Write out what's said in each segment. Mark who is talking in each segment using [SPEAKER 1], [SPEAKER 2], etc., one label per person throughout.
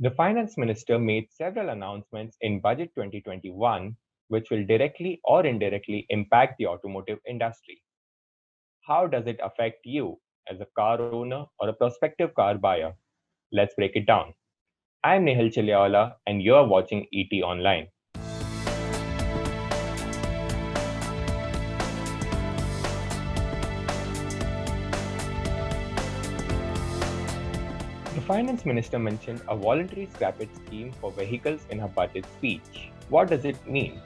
[SPEAKER 1] The finance minister made several announcements in Budget 2021 which will directly or indirectly impact the automotive industry. How does it affect you as a car owner or a prospective car buyer? Let's break it down. I'm Nehal Chaliawala and you're watching ET Online. The finance minister mentioned a voluntary scrappage scheme for vehicles in her budget speech. What does it mean?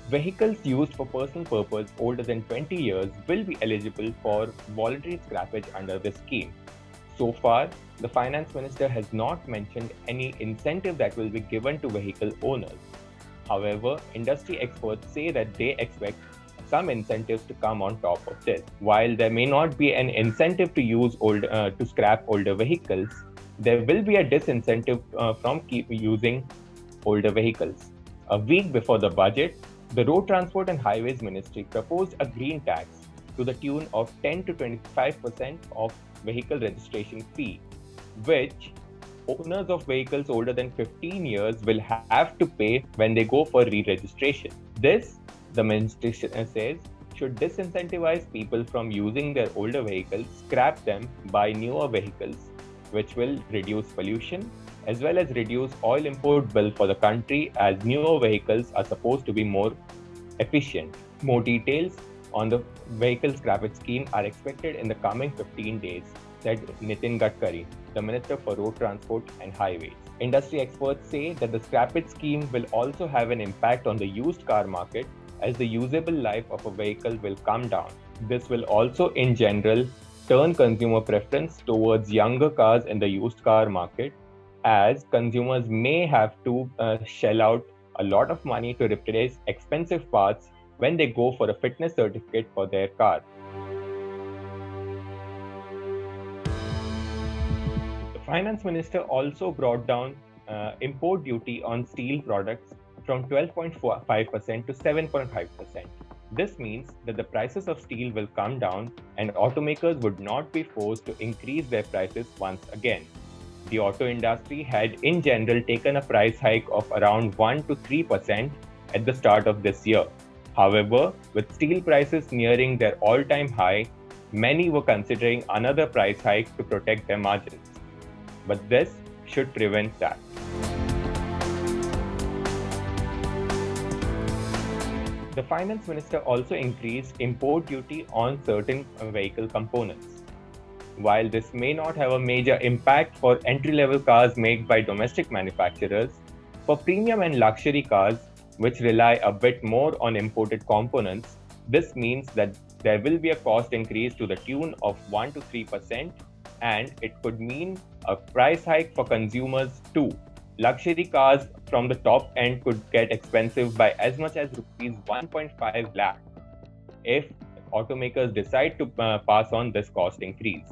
[SPEAKER 1] Vehicles used for personal purpose older than 20 years will be eligible for voluntary scrappage under this scheme. So far, the finance minister has not mentioned any incentive that will be given to vehicle owners. However, industry experts say that they expect some incentives to come on top of this. While there may not be an incentive to to scrap older vehicles, there will be a disincentive from keep using older vehicles. A week before the budget, the Road Transport and Highways Ministry proposed a green tax to the tune of 10 to 25% of vehicle registration fee, which owners of vehicles older than 15 years will have to pay when they go for re-registration. This, the ministry says, should disincentivize people from using their older vehicles, scrap them, buy newer vehicles, which will reduce pollution as well as reduce oil import bill for the country, as newer vehicles are supposed to be more efficient. More details on the vehicle scrappage scheme are expected in the coming 15 days, said Nitin Gadkari, the Minister for Road Transport and Highways. Industry experts say that the scrappage scheme will also have an impact on the used car market, as the usable life of a vehicle will come down. This will also, in general, turn consumer preference towards younger cars in the used car market, as consumers may have to shell out a lot of money to replace expensive parts when they go for a fitness certificate for their car. The finance minister also brought down import duty on steel products from 12.5% to 7.5%. This means that the prices of steel will come down and automakers would not be forced to increase their prices once again. The auto industry had in general taken a price hike of around 1 to 3% at the start of this year. However, with steel prices nearing their all-time high, many were considering another price hike to protect their margins. But this should prevent that. The finance minister also increased import duty on certain vehicle components. While this may not have a major impact for entry-level cars made by domestic manufacturers, for premium and luxury cars, which rely a bit more on imported components, this means that there will be a cost increase to the tune of 1 to 3%, and it could mean a price hike for consumers too. Luxury cars from the top end could get expensive by as much as rupees 1.5 lakh if automakers decide to pass on this cost increase.